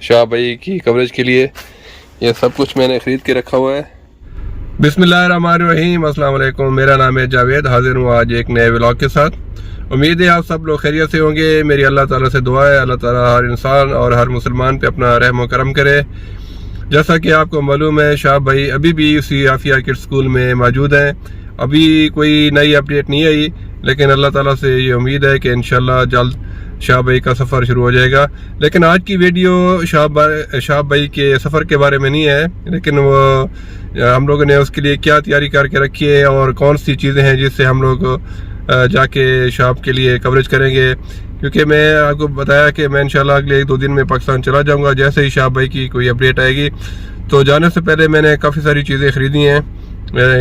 शाह भाई की कवरेज के लिए। ये सब कुछ मैंने ख़रीद के रखा हुआ है। बिस्मिल्लाहिर्रहमानिर्रहीम, अस्सलाम वालेकुम। मेरा नाम है जावेद, हाजिर हूँ आज एक नए व्लॉग के साथ। उम्मीद है आप सब लोग खैरियत से होंगे। मेरी अल्लाह ताला से दुआ है, अल्लाह ताला हर इंसान और हर मुसलमान पे अपना रहम व करम करे। जैसा कि आपको मालूम है, शाह भाई अभी भी उसी आफिया किड्स स्कूल में मौजूद हैं। अभी कोई नई अपडेट नहीं आई, लेकिन अल्लाह ताला से ये उम्मीद है कि इंशाल्लाह जल्द शाह भाई का सफ़र शुरू हो जाएगा। लेकिन आज की वीडियो शाह भाई के सफ़र के बारे में नहीं है, लेकिन वो हम लोगों ने उसके लिए क्या तैयारी करके रखी है और कौन सी चीज़ें हैं जिससे हम लोग जाके शाह के लिए कवरेज करेंगे। क्योंकि मैं आपको बताया कि मैं इंशाल्लाह अगले 1-2 दिन में पाकिस्तान चला जाऊंगा। जैसे ही शाह भाई की कोई अपडेट आएगी, तो जाने से पहले मैंने काफ़ी सारी चीज़ें ख़रीदी हैं।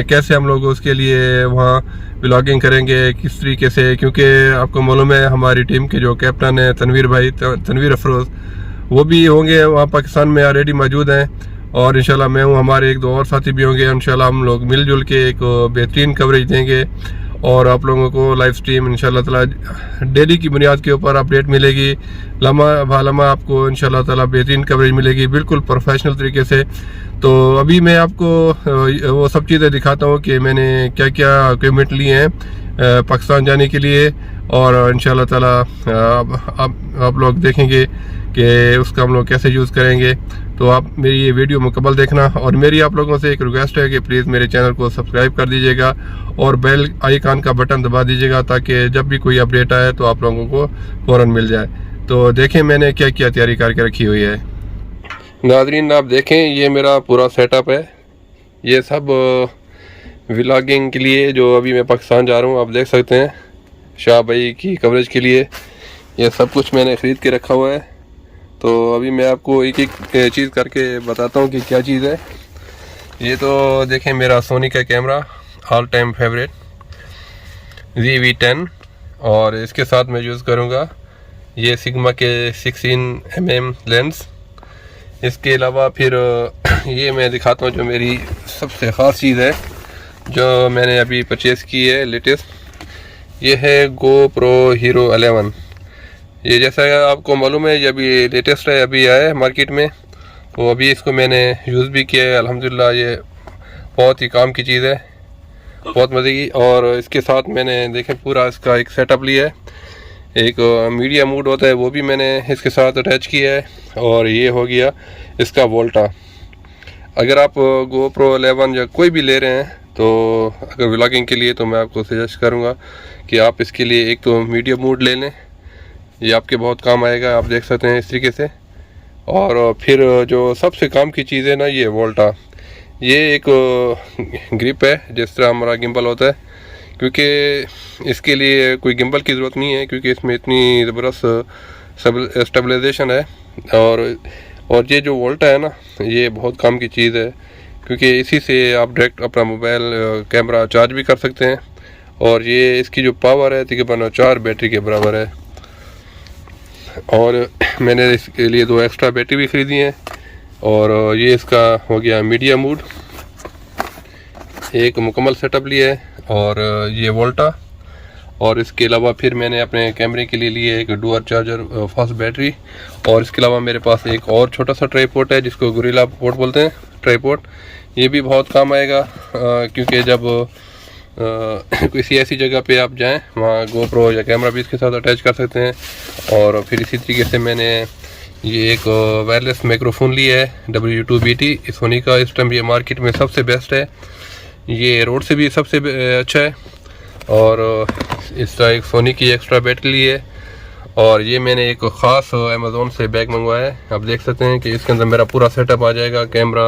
कैसे हम लोग उसके लिए वहाँ व्लॉगिंग करेंगे, किस तरीके से, क्योंकि आपको मालूम है हमारी टीम के जो कैप्टन है तनवीर अफरोज़, वो भी होंगे वहाँ पाकिस्तान में, ऑलरेडी मौजूद हैं। और इंशाल्लाह मैं हूँ, हमारे 1-2 और साथी भी होंगे। इंशाल्लाह हम लोग मिलजुल के एक बेहतरीन कवरेज देंगे और आप लोगों को लाइव स्ट्रीम इंशाल्लाह ताला डेली की बुनियाद के ऊपर अपडेट मिलेगी। लम्हा भालमा आपको इंशाल्लाह ताला बेहतरीन कवरेज मिलेगी, बिल्कुल प्रोफेशनल तरीके से। तो अभी मैं आपको वो सब चीज़ें दिखाता हूँ कि मैंने क्या क्या इक्विपमेंट लिए हैं पाकिस्तान जाने के लिए, और इंशाल्लाह ताला आप लोग देखेंगे कि उसका हम लोग कैसे यूज़ करेंगे। तो आप मेरी ये वीडियो मुकम्मल देखना, और मेरी आप लोगों से एक रिक्वेस्ट है कि प्लीज़ मेरे चैनल को सब्सक्राइब कर दीजिएगा और बेल आइकन का बटन दबा दीजिएगा, ताकि जब भी कोई अपडेट आए तो आप लोगों को फ़ौरन मिल जाए। तो देखें मैंने क्या क्या तैयारी करके रखी हुई है। नाज़रीन आप देखें, ये मेरा पूरा सेटअप है। ये सब व्लॉगिंग के लिए जो अभी मैं पाकिस्तान जा रहा हूँ, आप देख सकते हैं शाह भाई की कवरेज के लिए ये सब कुछ मैंने ख़रीद के रखा हुआ है। तो अभी मैं आपको एक एक चीज़ करके बताता हूँ कि क्या चीज़ है। ये तो देखें मेरा सोनी का camera, all time favourite ZV-10, और इसके साथ मैं यूज़ करूँगा ये सिग्मा के 16mm लेंस। इसके अलावा फिर ये मैं दिखाता हूँ जो मेरी सबसे ख़ास चीज़ है जो मैंने अभी परचेज़ की है लेटेस्ट। ये है GoPro Hero 11। ये जैसा आपको मालूम है ये अभी लेटेस्ट है, अभी आया है मार्केट में। तो अभी इसको मैंने यूज़ भी किया है, अल्हम्दुलिल्लाह ये बहुत ही काम की चीज़ है, बहुत मज़े की। और इसके साथ मैंने देखें पूरा इसका एक सेटअप लिया है, एक मीडिया मूड होता है वो भी मैंने इसके साथ अटैच किया है। और ये हो गया इसका वोल्टा। अगर आप GoPro 11 या कोई भी ले रहे हैं, तो अगर व्लॉगिंग के लिए, तो मैं आपको सजेस्ट करूँगा कि आप इसके लिए एक तो मीडिया मूड ले लें, ये आपके बहुत काम आएगा, आप देख सकते हैं इस तरीके से। और फिर जो सबसे काम की चीज़ है ना, ये वोल्टा, ये एक ग्रिप है जिस तरह हमारा गिम्बल होता है, क्योंकि इसके लिए कोई गिम्बल की ज़रूरत नहीं है, क्योंकि इसमें इतनी ज़बरदस्त स्टेबलाइजेशन है। और ये जो वोल्टा है ना, ये बहुत काम की चीज़ है, क्योंकि इसी से आप डायरेक्ट अपना मोबाइल कैमरा चार्ज भी कर सकते हैं। और ये इसकी जो पावर है तकरीबन 4 बैटरी के बराबर है। और मैंने इसके लिए 2 एक्स्ट्रा बैटरी भी ख़रीदी हैं। और ये इसका हो गया मीडिया मूड, एक मुकम्मल सेटअप लिया है, और ये वोल्टा। और इसके अलावा फिर मैंने अपने कैमरे के लिए लिए एक डुअल चार्जर फास्ट बैटरी। और इसके अलावा मेरे पास एक और छोटा सा ट्राइपॉड है जिसको गोरिल्ला पोर्ट बोलते हैं, ट्राइपॉड। ये भी बहुत काम आएगा, क्योंकि जब किसी ऐसी जगह पे आप जाएं, वहाँ GoPro या कैमरा भी इसके साथ अटैच कर सकते हैं। और फिर इसी तरीके से मैंने ये एक वायरलेस माइक्रोफोन लिया है W2BT सोनी का। इस टाइम ये मार्केट में सबसे बेस्ट है, ये रोड से भी सबसे अच्छा है। और इसका एक सोनी की एक्स्ट्रा बैटरी ली है। और ये मैंने एक ख़ास अमेज़ोन से बैग मंगवाया है, आप देख सकते हैं कि इसके अंदर मेरा पूरा सेटअप आ जाएगा, कैमरा,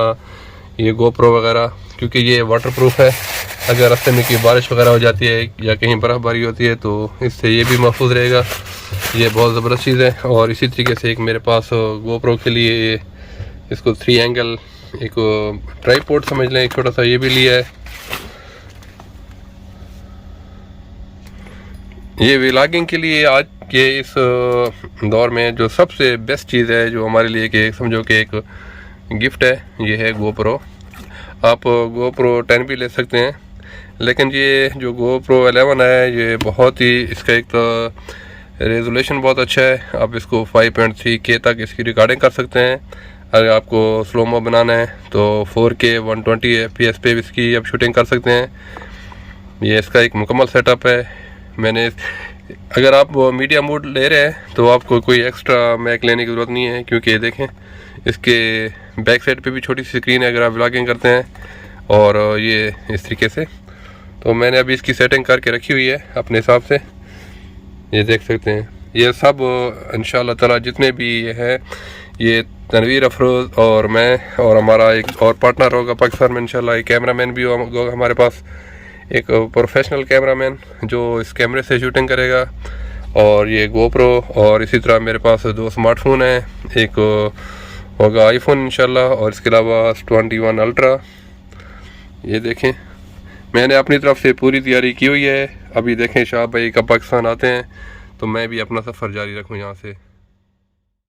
ये GoPro वगैरह, क्योंकि ये वाटरप्रूफ है। अगर रास्ते में कोई बारिश वगैरह हो जाती है या कहीं बर्फ़बारी होती है, तो इससे ये भी महफूज रहेगा। ये बहुत ज़बरदस्त चीज़ है। और इसी तरीके से एक मेरे पास GoPro के लिए इसको 3 एंगल एक ट्राइपॉड समझ लें, एक छोटा सा, ये भी लिया है। ये व्लॉगिंग के लिए आज के इस दौर में जो सबसे बेस्ट चीज़ है, जो हमारे लिए कि समझो कि एक गिफ्ट है, ये है GoPro। आप GoPro 10 भी ले सकते हैं, लेकिन ये जो GoPro 11 है, ये बहुत ही, इसका एक तो रेजोल्यूशन बहुत अच्छा है, आप इसको 5.3K तक इसकी रिकॉर्डिंग कर सकते हैं। अगर आपको स्लोमो बनाना है तो 4K 120 FPS पे इसकी आप शूटिंग कर सकते हैं। ये इसका एक मुकम्मल सेटअप है। मैंने अगर आप मीडिया मोड ले रहे हैं तो आपको कोई एक्स्ट्रा मैक लेने की ज़रूरत नहीं है, क्योंकि देखें इसके बैक साइड पे भी छोटी सी स्क्रीन है अगर आप व्लॉगिंग करते हैं, और ये इस तरीके से। तो मैंने अभी इसकी सेटिंग करके रखी हुई है अपने हिसाब से, ये देख सकते हैं। ये सब इंशाअल्लाह ताला जितने भी ये है, ये तनवीर अफरोज़ और मैं और हमारा एक और पार्टनर होगा पाकिस्तान में इंशाअल्लाह। एक कैमरामैन भी होगा हमारे पास, एक प्रोफेशनल कैमरामैन जो इस कैमरे से शूटिंग करेगा, और ये गोप्रो, और इसी तरह मेरे पास 2 स्मार्टफोन हैं, एक होगा आईफोन इंशाल्लाह, और इसके अलावा 21 अल्ट्रा। ये देखें मैंने अपनी तरफ से पूरी तैयारी की हुई है। अभी देखें शाह भाई कब पाकिस्तान आते हैं तो मैं भी अपना सफ़र जारी रखूँ यहाँ से।